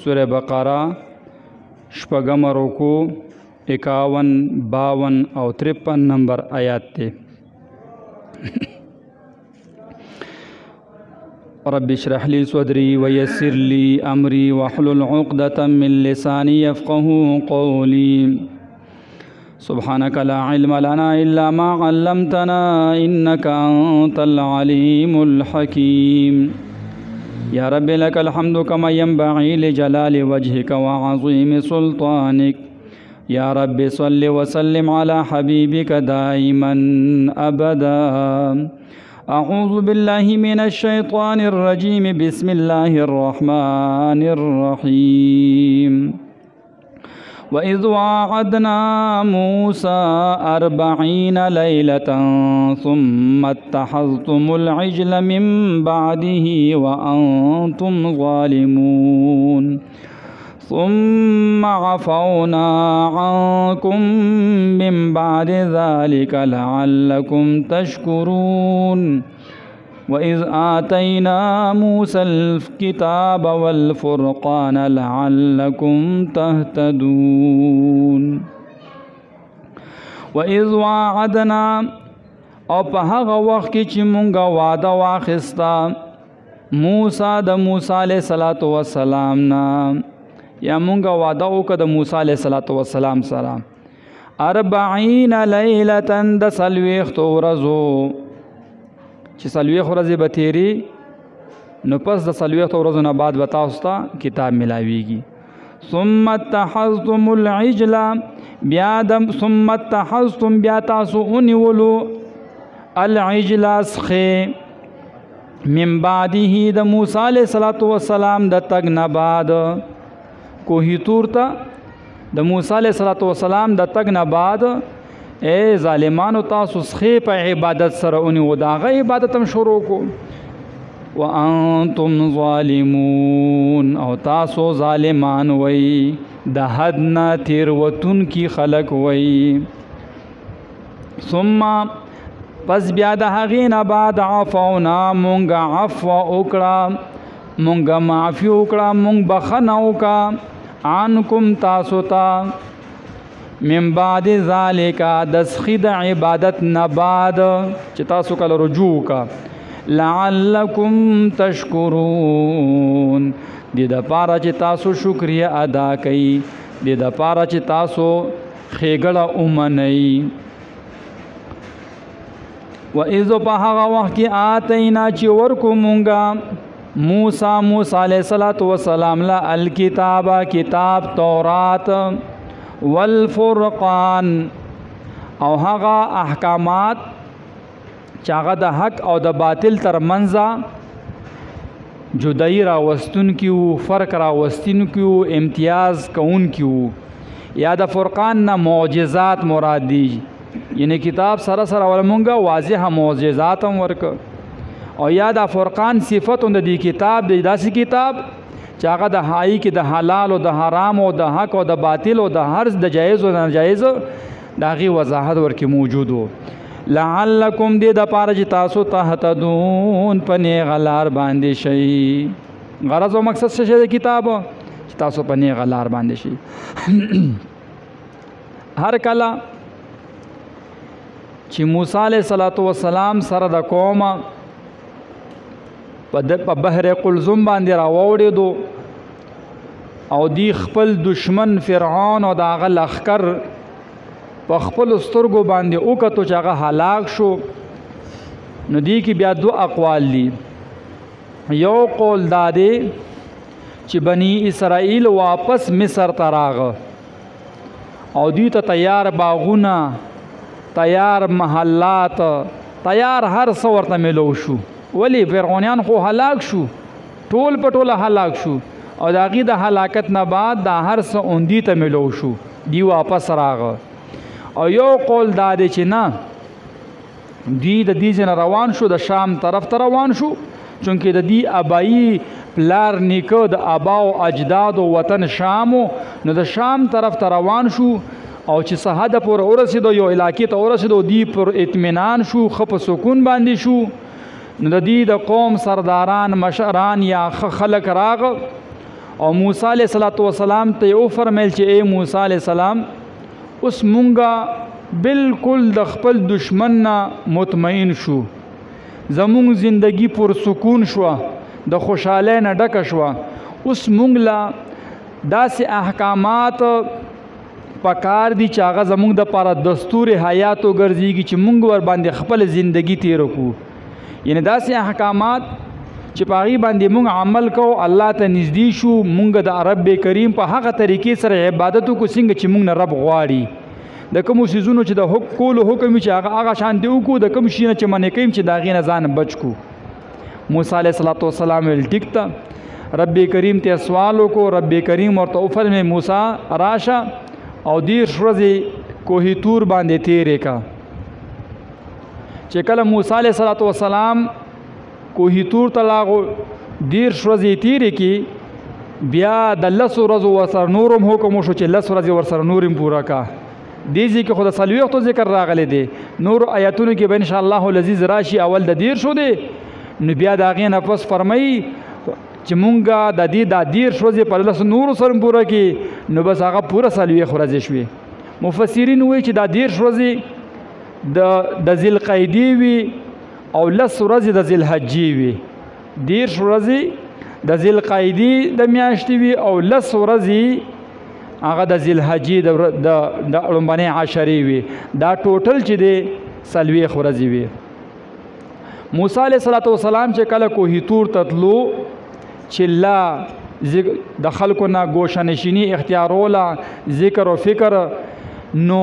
سورہ بقرہ شپږم رکوع 51 52 او 53 نمبر آیات تے رب اشرح لي صدري ويسر لي امري واحلل عقدة من لساني يفقهوا قولي سبحانك لا علم لنا الا ما علمتنا انك انت العليم الحكيم يا رب لك الحمد كما ينبغي لجلال وجهك وعظيم سلطانك يا رب صل وسلم على حبيبك دائما أبدا أعوذ بالله من الشيطان الرجيم بسم الله الرحمن الرحيم وإذ وعدنا موسى 40 ليلة ثم اتخذتم العجل من بعده وأنتم ظالمون ثم عفونا عنكم من بعد ذلك لعلكم تشكرون وإذ آتينا موسى الكتاب والفرقان لعلكم تهتدون وإذ وعدنا او په هغه وخت کې چې مونږه وعده واخستا موسی د موسی علیه السلام نه یا مونږه وعده وکړه د موسی علیه السلام سره 40 لیلة د څلوېښتو ورځو چې څلوېښت ورځې به تېري نو پس د څلوېښتو ورځو نه بعد به تاسو ته کتاب ملاویږي ثم اتخذتم العجل بیا تاسو ونیولو العجل اسخې من بعده د موسی علیه السلام د تګ نه بعد کوهی تور ته د موسی علیه السلام د تګ نه بعد اے ظالمانو تاسو سخې په عبادت سره ونیو د هغه عبادت هم شروع کو وانتم ظالمون او تاسو ظالمان وی د حد نه تېروتونکي خلک وی ثم پس بیا د هغې نه بعد عفونا مونږه عفو وکړه مونږه معافي وکړه مونږ بخښنه وکړه عنکم تاسو ته من بعد ذالک د سخی د عبادت نه بعد چې تاسو کله رجوع وکړه لعلکم تشکرون دې دپاره چې تاسو شکریه ادا کوئ دې دپاره چې تاسو ښېګړه ومنئ و اذ په هغه وخت کې آتینا چې ورکو مونږه موسی علیه السلام له الکتاب کتاب تورات والفرقان او هغه احکامات چې هغه د حق او د باطل ترمنځ جدایي راوستونکي وو فرق راوستونکي وو امتیاز کوونکي وو یا د فرقان نه معجزات مراد دي یعنی کتاب سره ولمونږه واضح معجزات هم ورکه او یا د فرقان صفتون د دې کتاب د داسې کتاب چې هغه د هایی کې د حلال او د حرام او د حق او د باطل او د هر د جایز او ناجایز د هغې وضاحت ورکې موجود و لعلکم دې دپاره چې تاسو تهتدون په نیغه لار باندې شئ غرض او مقصد څه شی د کتاب چې تاسو په نیغه لار باندې شئ هر کله چې موسی علیه السلام سره د قومه په بحر قلزم باندې راوړېدو او دی خپل دشمن فرعون او د هغه لښکر په خپلو سترګو باندې وکتو چې هغه هلاک شو نو دی کې بیا دو اقوال دي یو قول دا دی چې بني اسرائیل واپس مصر ته راغه او دوی ته تیار باغونه تیار محلات تیار هر څه ورته میلو شو ولی فرعونیان خو هلاک شو ټول په ټوله هلاک شو او د هغې د هلاکت نه بعد دا هر څه اوندي ته میلو شو دی واپس راغه او یو قول دا دی چې نه دی د دې ځای نه روان شو د شام طرف ته روان شو چونکې د دې ابایي پلار نیکه د ابا او اجدادو وطن شامو نو د شام طرف ته روان شو او چې څه حده پورې ورسېدو یو علاقې ته ورسېدو دی پر اطمینان شو ښه په سکون باندې شو نو د دې د قوم سرداران مشران یا خلک راغه او موسی علیہ السلام ته یې وفرمیل چې ای موسی علیہ السلام اوس مونږه بالکل د خپل دشمن نه مطمئن شو، زمونږ زندگی پرسکون شوه، د خوشحالی نه ډکه شوه. اوس مونږ له داسې احکامات پکار دي چې هغه زمونږ دپاره دستور حیات وګرځېږي چې مونږ ورباندې خپل زندگی تیره کړو. یعنې داسې احکامات چې په هغې باندې مونږ عمل کوو، الله ته نږدې شو، مونږ د رب کریم په هغه طریقې سره عبادت وکړو څنګه چې مونږ نه رب غواړي. د کومو څیزونو چې د کولو حکم وي چې هغه شانتې وکړو، د کوم شي نه چې منع کوي چې د هغې نه ځان بچ کړو. موسی علیه السلام ویل ټیک ته، رب کریم ته سوال وکړو. رب کریم ورته وفرمایي موسی راشه او 10 ورځې کوه طور باندې تیرې کا. چې کله موسی علیه السلام کوه طور ته لاغو 10 ورځې تیرې کی، بیا د 10 ورځو ورسره نورم حکم وشو چې 10 ورځې ورسره نورم پوره کا. دې ځای کې خو د 40 ذکر راغلی دی، نور آیاتونو کې به انشاءالله العزیز راشي. اول د 10 شو دی، نو بیا د هغې نه پس فرمایي چې مونږه د دې دا 10 ورځې په 10 نورو سره پوره کړي، نو بس هغه پوره 40 ورځې شوې. مفسرین وایي چې دا 10 ورځې د ذوالقعدې وي او 10 ورځې د ذوالحجې وي. 10 ورځې د ذوالقعدې د میاشتې وي او 10 ورځې هغه د ذوالحجې د لومبنۍ عشرې وي. دا ټوټل چې دی 40 ورځې وي. موسی علیه السلام چې کله کوه طور ته تلو چې لا د خلکو نه ګوشه نشیني اختیاروله، ذکر او فکر، نو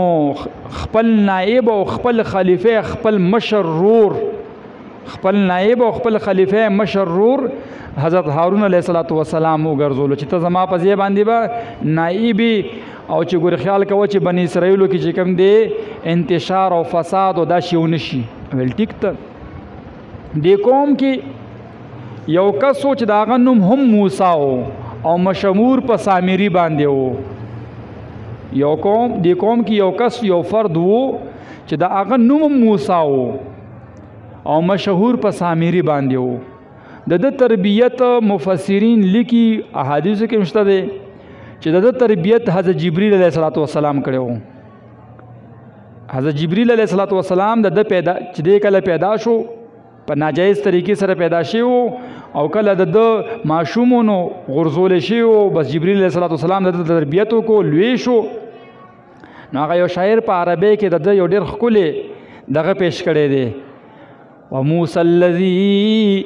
خپل نائب او خپل خلیفه، خپل مشر رور، خپل نائب او خپل خلیفه مشر رور حضرت هارون علیه السلام وګرځولو چې ته زما په ځای باندې به نائبي. او چې ګورې خیال کوه چې بني اسرائیلو کې چې کوم دی انتشار او فساد او دا شی ونه شي. ویل ټیک ته، دې قوم کې یو کس و چې د هغه نوم هم موسی او مشهور په سامري باندې و. دې قوم کې یو کس، یو فرد و چې د هغه نوم هم موسی او مشهور په سامري باندې و. د ده تربیت مفسرین لیکي، احادیثو کې مشته دی چې د ده تربیت حضرت جبریل علیه السلام کړی و. حضرت جبریل علیه السلام د ده چې دی کله پیدا شو په ناجایز طریقې سره پیدا شوی او کله د ده ماشومونو غرزولی شوی، بس جبریل علیه السلام د ده تربیت وکړو، لوی شو. نو هغه یو شاعر په عربی کې د ده یو ډېر ښکلی دغه پیش کړی دی: وموسی الذي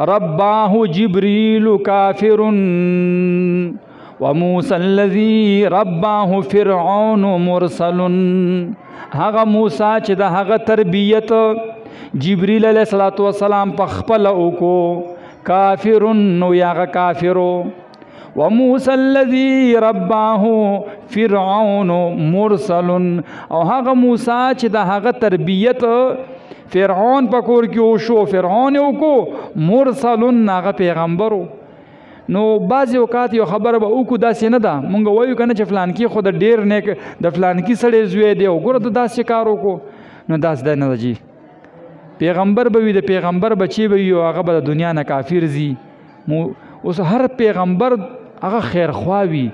رباه جبریل کافر وموسی الذي رباه فرعون مرسل. هغه موسی چې د هغه تربیت جبریل علیه السلام په خپله وکړو، کافر نو هغه کافرو. وموسی الذي رباه فرعون مرسل، او هغه موسی چې د هغه تربیت فرعون په کور کې وشو، فرعون یې وکړو، مرسل هغه پیغمبرو. نو بعضې اوقات یو خبره به وکړو، داسې نه ده. مونږ وایو که نه چې فلانکي خو د ډېر نیک د فلانکي سړی زوی دی او ګوره د داسې کار وکړو، نو داسې دی نه ده جي. پیغمبر به وي، د پیغمبر بچی به وي او هغه به د دنیا نه کافر ځي. اوس هر پیغمبر هغه خیرخوا وي،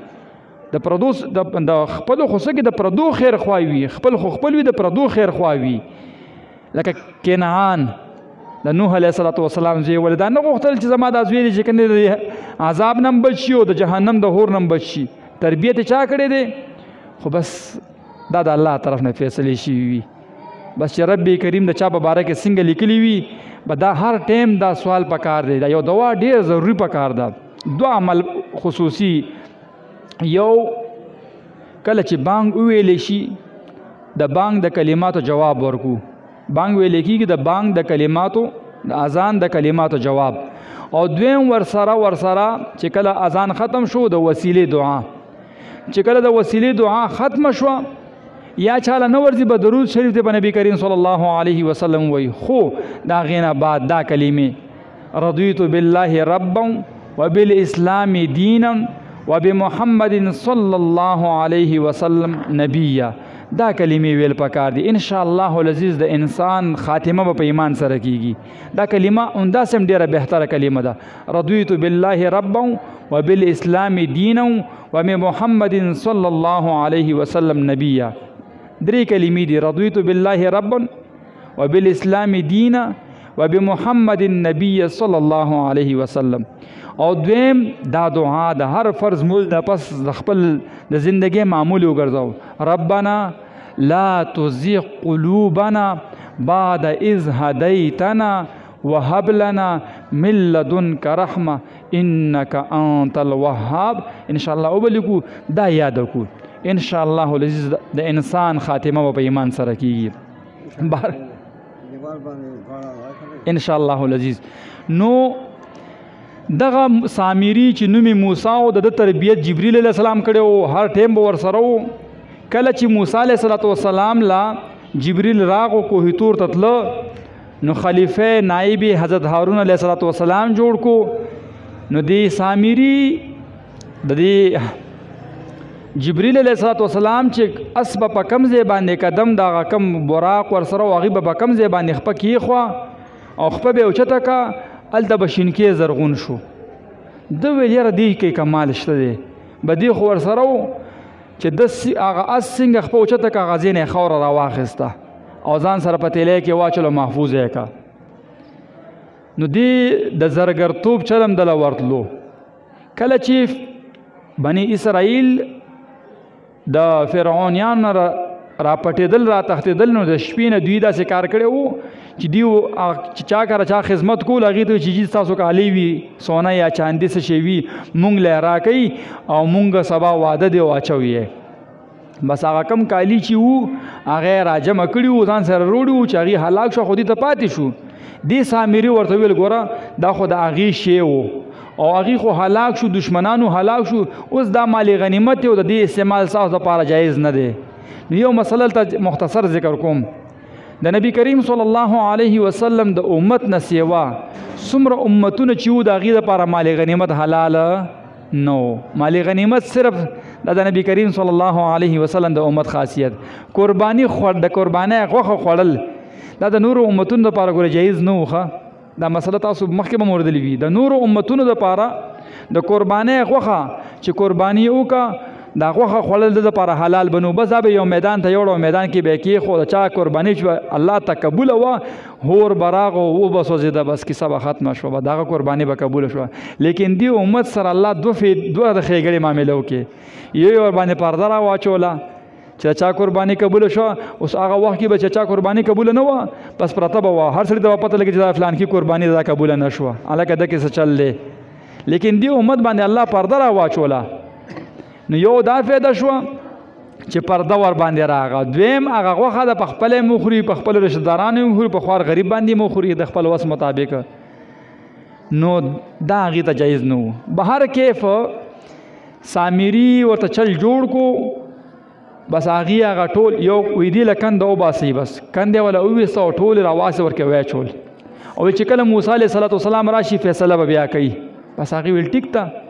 د پردو د خپلو خو څه کې د پردو خیرخوا وي، خپل خو خپل وي، د پردو خیرخوا وي. لکه کنعان د نوح علیه السلام زوی ولې دا نه غوښتل چې زما دا زوی دی چې کنه د عذاب نه هم بچ شي او د جهنم د هور نه هم بچ شي. تربیت یې چا کړی دی؟ خو بس دا د الله طرف نه فیصلې شوي وي. بس چې رب کریم د چا په باره کې څنګه لیکلی وي، به دا هر ټیم دا سوال پکار دی. دا یو دوا ډېر ضروري پکار ده. 2 عمل خصوصي: یو کله چې بانګ وویلی شي، د بانګ د کلماتو جواب ورکو. بانګ ویلی کېږي د بانګ د کلماتو، د اذان د کلماتو جواب. او دویم ورسره چې کله اذان ختم شو، د وسیلې دعا. چې کله د وسیلې دعا ختم شوه، یا چاله نه ورځي به درود شریف ته په نبی کریم صلی الله علیه وسلم وایي. خو دا هغې نه بعد دا کلمې: رضیت بالله ربا وبالاسلام دینا وبمحمد صلی الله علیه وسلم نبیا. دا کلمې ویل پکار دي. ان شاء الله العزیز د انسان خاتمه به په ایمان سره کیږي. دا کلمه همداسې هم ډېره بهتره کلمه ده. رضیت بالله ربا وبالاسلام دینا وبمحمد صلی الله علیه وسلم نبیا. درې کلمې دي. رضیت بالله ربا وبالاسلام دینا وبمحمد نبی صلی الله علیه وسلم. او دویم دا دعا د هر فرض مول د پس د خپل د زندګۍ معمول وګرځاو. ربنا لا تزغ قلوبنا بعد اذ هديتنا وهب لنا من لدنك رحمه انك انت الوهاب. ان شاء الله وبلکو دا یاد کو. ان شاء الله العزیز د انسان خاتمه په ایمان سره کیږي ان شاء الله العزیز. نو دغه سامری چې نومي موسی او د تربیت جبرئیل علیه السلام کړو، هر ټیم به ورسره و. کله چې موسی علیه السلام لا جبرئیل راغو کوه تور تتله، نو خلیفه نائب حضرت هارون علیه السلام جوړ کو. نو دی سامری د دې جبرئیل علیه السلام چې اسب په کم ځای باندې قدم دا کم براق ورسره او هغې به په کم ځای باندې خپه کېښوه او خپه به یې اوچته که هلته به شینکې زرغون شو. ده ویل یاره دې کې کمال شته دی، به دې خو ورسره و چې د هغه اس څنګه خپه اوچته که هغه ځای نه یې خاوره راواخېسته او ځان سره په تیلی کې واچلو محفوظ یې که. نو دې د زرګرتوب چلم دله ورتلو. کله چې بني اسرائیل د فرعونیان را پټېدل را تښتېدل، نو د شپې نه دوی داسې کار کړی و چې دوی چا کره چا خدمت کول، هغې ته چې جي ستاسو کالی وي سونه یا چاندي څه شی وي مونږ له یې راکوي او مونږ سبا واده دی واچوي یې. بس هغه کم کالی چې وو هغه یې راجمع کړي وو، ځان سره روړي وو چې هغې هلاک شو، خو دې ته پاتې شو. دې سامري ورته ویل ګوره دا خو د هغې شی و او هغې خو هلاک شو، دشمنانو هلاک شو، اوس دا مال غنیمت دی او د دې استعمال ستاسو دپاره جایز نه دی. نو یو مسله ته مختصر ذکر کوم. د نبی کریم صلی الله علیه وسلم د امت نه سیوا څومره امتونه چې وو د هغې دپاره مال غنیمت حلاله نو. مال غنیمت صرف د نبی کریم صلی الله علیه وسلم د امت خاصیت. قربانی د قربانی غوښه خوړل دا د نورو امتونو دپاره ګوره جایز نه و. دا مسله تاسو مخکې به موردلی وي. د نورو امتونو دپاره د قربانی غوښه چې قربانی وکړه دا غوښه خوړل د دپاره حلال بنو. بس دا به یو میدان ته یوړو، میدان کې به یې کېښود، چا قرباني چې الله ته قبوله وه هور به راغو و به سوځېده، بس کیسه به ختمه شوه، به دغه قرباني به قبوله شوه. لیکن دې امت سره الله دوه د ښېګړې معامله وکړې. یو ورباندې پرده را واچوله چې چا قرباني قبوله شوه. اوس هغه وخت کې به چې چا قرباني قبوله نه وه بس پرته به وه، هر سړي ته به پته لګي چې دا فلان کې قرباني دا قبوله نه شوه، هلکه ده کې څه چل دی. لیکن دې امت باندې الله پرده را واچوله. نو یو دا فایده شوه چې پرده ور باندې راغه. دویم هغه غوښه ده په خپله یې مخوري، په خپلو رشتهدارانو یې مخوري، په خوار غریب باندې یې مخوري د خپل وس مطابق. نو دا هغې ته جایز نه و. به هر کیف سامري ورته چل جوړ کو. بس هغې هغه ټول یو ویدې له کنده وباسئ، بس کنده یې وله وویسته او ټول یې راواسې ورکې ویچول او چې کله موسی علیه السلام راشي فیصله به بیا کوي. بس هغې ویل ټیک ته.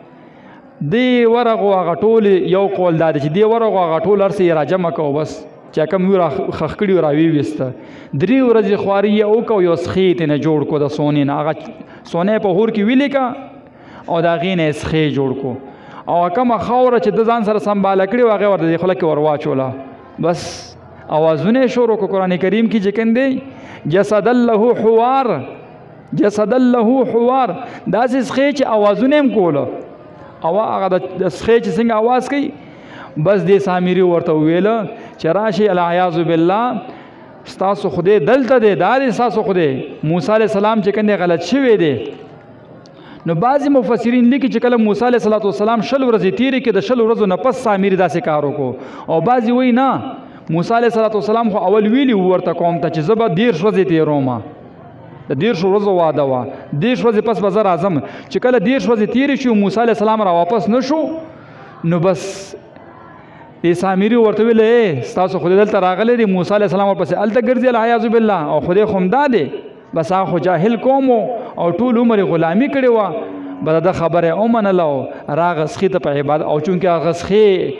دی ورغو هغه ټول یو قول دا دی چې دی ورغو هغه ټول هر څه یې راجمع کوو، بس چې کوم یو خښ کړي را ویویسته. 3 ورځې خواري یې وکړو، یو سخې یې ترېنه جوړ کړو د سونې نه. هغه سونه یې په هور کې ویلې که او د هغې نه یې سخې جوړ کړو او کومه خاوره چې د ځان سره سنباله کړې وه هغې ورته دې خوله کې ور واچوله. بس اوازونه یې شروع کړو. قرآن کریم کې چې کوم دی جسدا له حوار، جسدا له حوار، داسې سخې چې اوازونه یې هم کوله او هغه د سخې چې څنګه اواز کوي. بس دې سامري ورته وویله چې راشي العیاذ بالله ستاسو خدای دلته دی، دا دی ستاسو خدای. موسی علیه السلام چې کوم دی غلط شوی دی. نو بعضې مفسرین لیکي چې کله موسی علیه السلام 20 ورځې تېرې کړې، د 20 ورځو نه پس سامري داسې کار وکړو. او بعضې وایي نه موسی علیه السلام خو اول ویلي ورته قوم ته چې زه به 10 ورځې تېرومه، د 10 ورځو واده وه، 10 ورځې پس به زه راځم. چې کله 10 ورځې تېرې شي موسی علیه السلام را واپس نه شو، نو بس دې سامري ورته ویل ای ستاسو خدای دلته راغلی دی. موسی علیه السلام ورپسې هلته ګرځي العیاذ بالله او خدای خو همدا دی. بس هغه خو جاهل قوم او ټول عمر یې غلامي کړې وه. به د خبره یې ومنله او راغه سخي ته په عبادت. او چونکې هغه سخې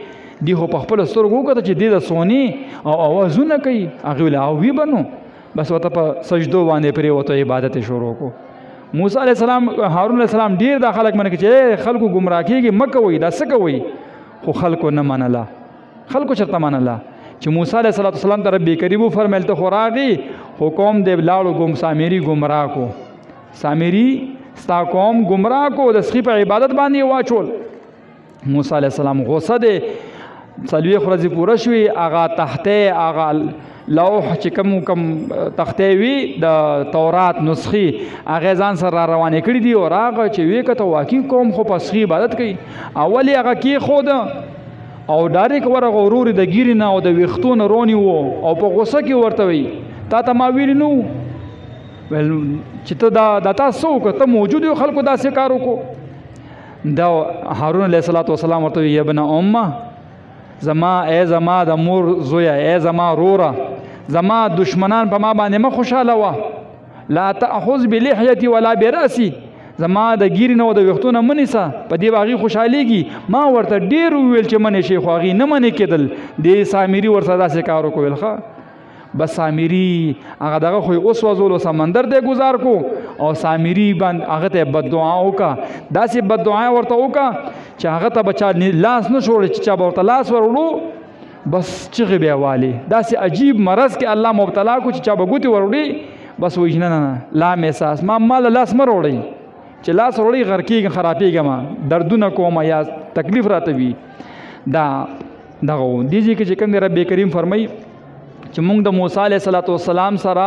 دی خو په خپل سترګو وکړه چې دی د سونی او اوازونه کوي هغه ویل او وی بنو بس وته په سجدو باندې پرې وته عبادت شروع کو موسی علیہ السلام هارون علیہ السلام ډیر د خلک منه چې خلکو گمراه کیږي مکه وي دا څه کوي خو خلکو نه منله خلکو چرته منله چې موسی علیہ السلام ته رب کریم فرمایل ته خوراغي حکم دی لاړو ګم سامری گمراه کو سامری ستا قوم گمراه کو د سخی په عبادت باندې واچول موسی علیہ السلام غوسه دی څلوېښت ورځې پوره شوې هغه تختې هغه لوح چې کم تختې وي د تورات نسخې هغې ځان سره را روانې کړي دي او راغه چې ویې کته واقعي قوم خو په سخي عبادت کوي اول یې هغه کېښوده او ډایرک ورغه ورور د ګیرې نه او د ویښتو نه رونی و او په غوسه کې ورته وي تا ته ما ویلي نه ویل چې ته دا تاسو وکړه ته موجود یو خلکو داسې کار وکړو دا هارون علیه السلام ورته وي ابن امه زما د مور زویه زما روره زما دشمنان په ما باندې مه خوشحاله وه لا تأخذ بلحیتي ولا برأسي زما د ګیرې نه او د ویښتو نه مه نیسه په دې به هغې خوشحالېږي ما ورته ډېر وویل چې منې شي خو هغې نه منې کېدل دې سامري ورسره داسې کار وکړل ښه بس سامري هغه دغه خو اوس وزولو سمندر دی گزار کو او سامري باندې هغه ته بددعا وکړه داسې بددعا ورته وکړه چې هغه ته به چا لاس نه شوړي چې چا به ورته لاس وروړو بس چغې بیا والي داسې عجیب مرض کې الله مبتلا کو چې چا به ګوتې وروړي بس وایي نه لا مې احساس ما له لاس مه وروړئ چې لاس وروړئ غر کېږم خرابېږم دردونه کوم یا تکلیف راته وي دغه و دې ځای کې چې کوم دی رب کریم فرمایي چې موږ د موسی علیه السلام سره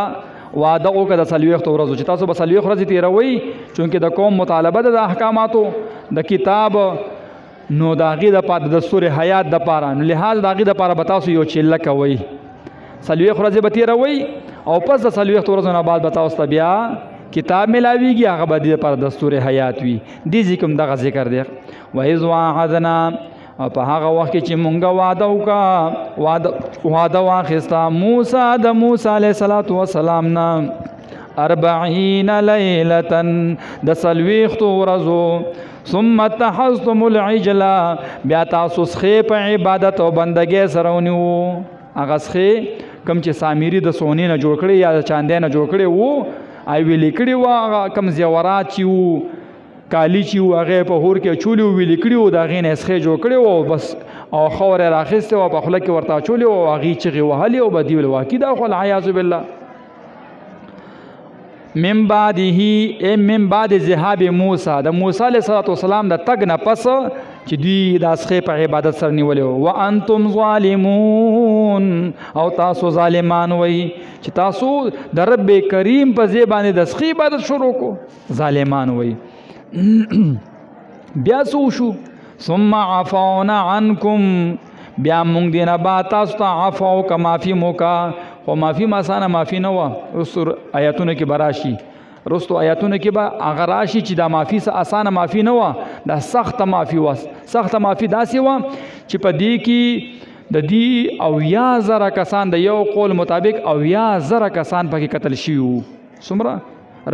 وعده وکړه د 40 ورځو چې تاسو به 40 ورځې تېروئ چونکې د قوم مطالبه ده د احکاماتو د کتاب نو د هغې دپاره د دستور حیات دپاره نو لحاظ د هغې دپاره به تاسو یو چله کوئ 40 ورځې به تېروئ او پس د 40 ورځو نه بعد به تاسو ته بیا کتاب ملاویږي هغه به دې دپاره دستور حیات وي دې ځای کوم دغه ذکر دی وإذ واعدنا او په هغه وخت کې چې مونږه واده واخیسته د موسی علیه السلام نه 40 لیلة د 40 ورځو ثم اتخذتم العجل بیا تاسو سخې په عبادت او بندګۍ سره ونیو هغه سخې کوم چې سامري د سونې نه جوړ کړی یا د چاندۍ نه جوړ کړی وو ای ویلې کړي وو هغه کوم زیورات چې وو کالی چې وو هغې په هور کې اچولي وو ویلې کړي وو د هغې نه یې سخې جوړ کړی وو بس او خاورې یې راخیستې وه په خوله کې ورته اچولې وو او هغې چغې وهلې او بدي ویل واقعي دا خو العیاذ بالله من بعد ذهاب موسی د موسی علیه السلام د تګ نه پس چې دوی د سخې په عبادت سره نیولې وو وانتم ظالمون او تاسو ظالمان وئ چې تاسو د رب کریم په ځای باندې د سخې عبادت شروع کو ظالمان وئ بیا څه وشو ثم عفونا عنکم بیا مونږ دې نه بعد تاسو ته عفو که معافي مو کا خو معافي اسانه معافي نه وه رستو آیاتونو کې به راشي رستو آیاتونو کې به هغه راشي چې دا معافي اسانه معافي نه وه دا سخته معافي وه سخته معافي داسې وه چې په دې کې د دې 80,000 کسان د یو قول مطابق 80,000 کسان پکې قتل شوي وو څومره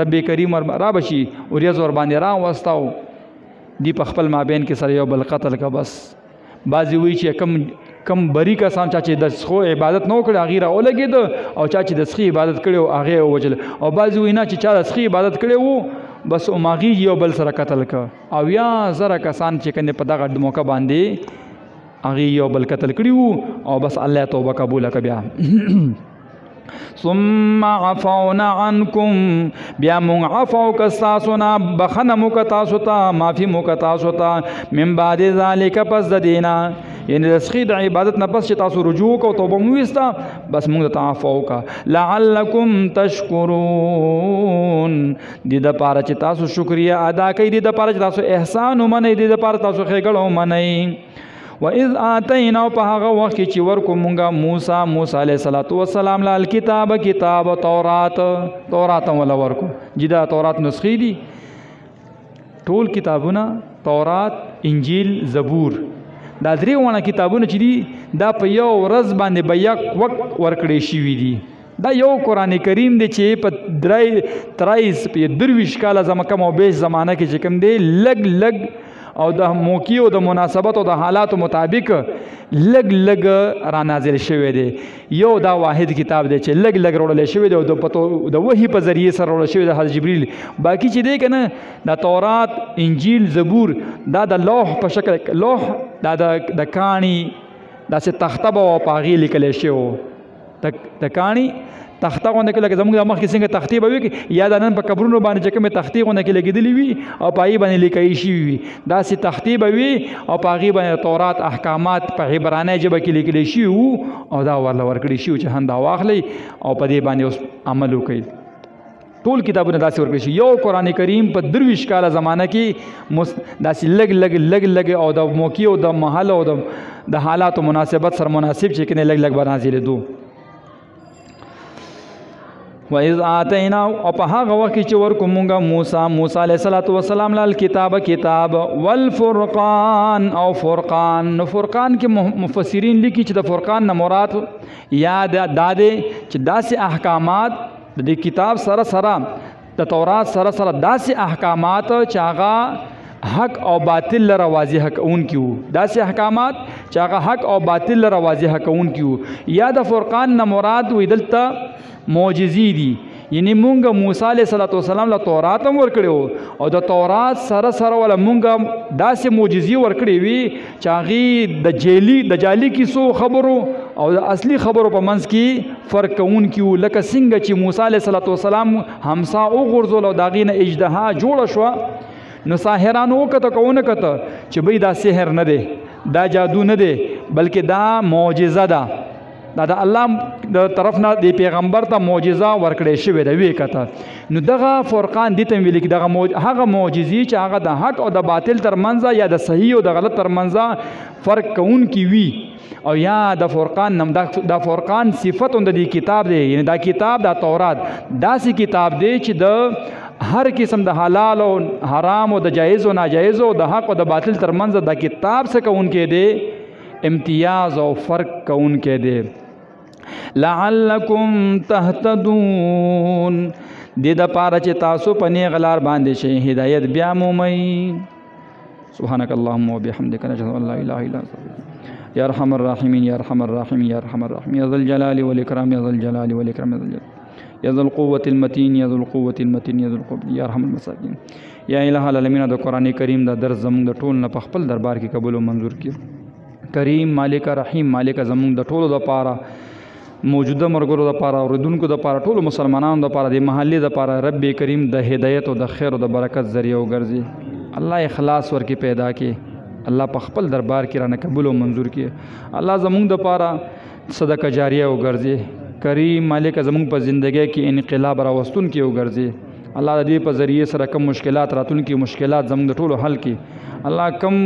رب کریم را بشي وریځ ور باندې راوستاو دی په خپل مابین کې سره یو بل قتل کا بس بعضې وایي چې کم بری کسان چا چې د سخو عبادت نه وکړي هغې راولګېده او چا چې د سخي عبادت کړی و هغې یې ووجل او بعضې وایي نه چې چا د سخي عبادت کړی و بس هماغې یو بل سره قتل که 80,000 کسان چې کوم په دغه موقع باندې هغې یو بل قتل کړي وو او بس الله توبه قبوله که بیا ثم عفونا عنکم بیا مونږ عفو که ستاسو نه بخنه مو که تاسو ته معافي مو که تاسو ته من بعد ذلک پس د دې نه یعنې د سخي د عبادت نه پس چې تاسو رجوع وکړو توبه مو ویسته بس مونږ ته عفو وکړه لعلکم تشکرون دې دپاره چې تاسو شکریه ادا کوئ دې دپاره چې تاسو احسان ومنئ دې دپاره تاسو ښېګړه ومنئ وَإِذْ آتَيْنَا په هغه وخت کې چې ورکو مونږه موسی علیه السلام له الکتاب کتاب تورات ولا ورکو جدا تورات نسخې دي ټول کتابونه تورات انجیل زبور دا درې وانه کتابونه چې دي دا په یو ورځ باندې به یک وخت ورکړی شوي دي دا یو قرآن کریم دی چې په 23 کاله کم او بیش زمانه کې چې کوم دی لږ او د موقع او د مناسبت او د حالاتو مطابق لګ لګ را نازل شوی دی. یو دا واحد کتاب دی چې لګ لګ وروړل شوی دی او د پتو د وحی په ذریعه سره وروړل شوی دی حضرت جبرئیل. باقی چې دی کنه د تورات، انجیل، زبور دا د لوح په شکل، لوح دا د کانی داسې تخته به او په هغې لیکلی شوی د کاڼي تخته غونډه کې لکه زموږ د مخکې څنګه تختې به وي یا د نن په قبرونو باندې چې کومې تختې غونډه کې لګېدلې وي او په هغې باندې لیکل شوي وي داسې تختې به وي او په هغې باندې تورات احکامات په عبرانۍ ژبه کې لیکلی شوي وو او دا ورله ورکړي شوي چې هندا واخلئ او په دې باندې اوس عمل وکړئ. ټول کتابونه داسې ورکړي شي. یو قرآن کریم په 23 کاله زمانه کې داسې لږ لږ او د موقع او د محل او د حالاتو مناسبت سره مناسب چې کنه لږ به نازلېدو. وَإِذْ آتَيْنَا او په هغه وخت کې چې ورکو مونږه موسی علیه السلام له کتاب والفرقان او فرقان. نو فرقان کې مفسرین لیکي چې د فرقان نه مراد یا دا دی چې داسې احکامات د دې کتاب سره د تورات سره داسې احکامات چې هغه حق او باطل لره واضح کوونکي وو. داسې احکامات چې هغه حق او باطل لره واضح کوونکي وو. یا د فرقان نه مراد وي دلته معجزې دي، یعنی مونږ موسی علیه السلام له تورات هم ورکړی او د تورات سره ولا مونږ داسې معجزې ورکړې وي چې هغې د جعلي کیسو خبرو او د اصلي خبرو په منځ کې فرق کوونکي وو. لکه څنګه چې موسی علیه السلام همسا وغورځول او د هغې نه اژدها جوړه شوه نو ساحرانو وکته که ونه کته چې بی دا سحر نه دی، دا جادو نه دی، بلکې دا معجزه ده، دا د الله د طرف نه د پیغمبر ته معجزه ورکړې شوې ده. ویې کته نو دغه فرقان دې ته ویل کېږي دغه هغه معجزې چې هغه د حق او د باطل ترمنځ یا د صحیح او د غلط ترمنځ فرق کوونکي وي. او یا د فرقان نم دا فرقان صفت د دې کتاب دی، یعنی دا کتاب د تورات داسې کتاب دی چې د هر قسم د حلال او حرام او د جایز او ناجایز او د حق او د باطل ترمنځ د کتاب څخه کوونکی دی امتیاز او فرق کوونکی دی. لعلکم تهتدون دې دپاره چې تاسو په نیغ لار باندې شئ هدایت بیا مومئ. سبحانک اللهم وبحمدک نشهد ان لا اله الا انت یا ارحم الراحمین یا ارحم الراحمین یا ارحم الراحمین یا ذا الجلال والاکرام یا ذا الجلال والاکرام یا ذا القوة المتین یا ذا القوة المتین یا ذا القوة یا ارحم المساکین. یا الہ العالمین د قرآن کریم دا درس زمونږ د ټول نه په خپل دربار کې قبول او منظور کړي. کریم مالک رحیم مالک زمونږ د ټولو دپاره موجوده مرګرو دپاره اوریدونکو دپاره ټولو مسلمانانو دپاره د محلې دپاره رب کریم د هدایت او د خیر او د برکت ذریعه وګرځي. الله اخلاص ورکې پیدا کړي، الله په خپل دربار کې رانه قبول او منظور کړي. الله زمونږ دپاره صدقه جاریه وګرځي. کریم مالک زمونږ په زندګۍ کې انقلاب راوستونکي وګرځي. الله د دې په ذریعه سره کم مشکلات راتلونکي مشکلات زمونږ د ټولو حل کړي. الله کم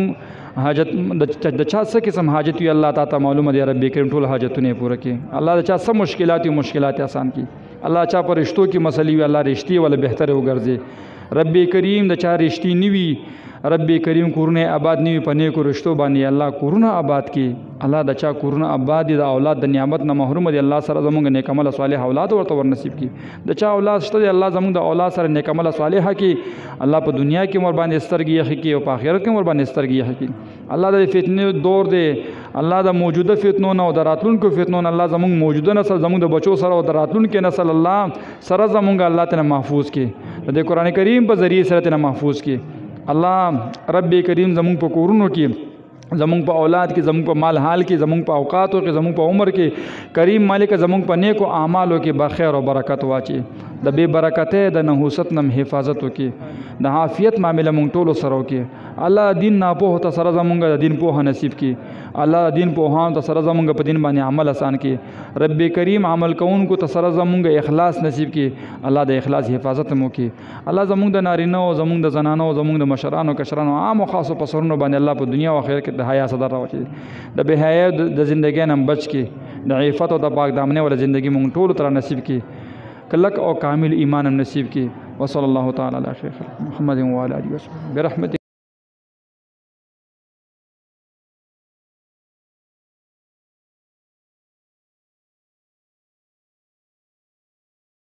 حاجت د چا څه قسم حاجت وي الله تعالی معلومه دی رب کریم ټول حاجتونه پوره کړي. الله د چا څه مشکلات وي مشکلات آسان کړي. الله چا پر رشتو کې مسلې وي الله رشتې ولا بهتر وګرځي. رب کریم د چا رشتې نیوي رب کریم کورونه آباد نیوي په نیکو رشتو باندې الله کورونه آباد کړي. الله د چا کورونه آباد دي د اولاد د نعمت نه محروم دي الله سره زمونږ نیک عمل صالح اولاد ورته ور نصیب کړي. د چا اولاد شته دی الله زمونږ د اولاد سره نیک عمل صالحه کړي. الله په دنیا کې مور باندې سترګې یخې کړي او په آخرت کې مور باندې سترګې یخې کړي. الله د فتنې دور دی، الله د موجوده فتنو نه او د راتلونکو فتنو نه الله زمونږ موجوده نسل زمونږ د بچو سره او د راتلونکي نسل الله سره زمونږ الله ته محفوظ کړي، د قرآن کریم په ذریعه سره ته محفوظ کړي. الله رب کریم زمونږ په کورونو کې زمونږ په اولاد کې زمونږ په مال حال کې زمونږ په اوقاتو کې زمونږ په عمر کې کریم مالک زمونږ په نیکو اعمالو کې بخیر او برکت واچي. د بے برکته د نحوست نم حفاظت وکړي، د عافیت معامله مونږ ټولو سره وکړي. الله دین ناپوه ته سره زمونږ د دین پوهه نصیب کړي. الله دین پوهان ته سره زمونږ په دین باندې عمل آسان کړي. رب کریم عمل کوونکو ته سره زمونږ اخلاص نصیب کړي. الله د اخلاص حفاظت مو کړي. الله زمونږ د نارینه او زمونږ د زنانو او زمونږ د مشرانو کشرانو عام او خاصو په سرونو باندې الله په دنیا او آخرت کې د حیا صدر راوچي. د بے حیا د ژوندۍ نه بچ کړي، د عفت او د پاک دامنۍ ول ژوندۍ مونږ ټول تر نصیب کړي. کلک او کامل ایمان نصیب کړي. وصلی الله تعالی علی خیر محمد و علی آله و صحبه برحمته.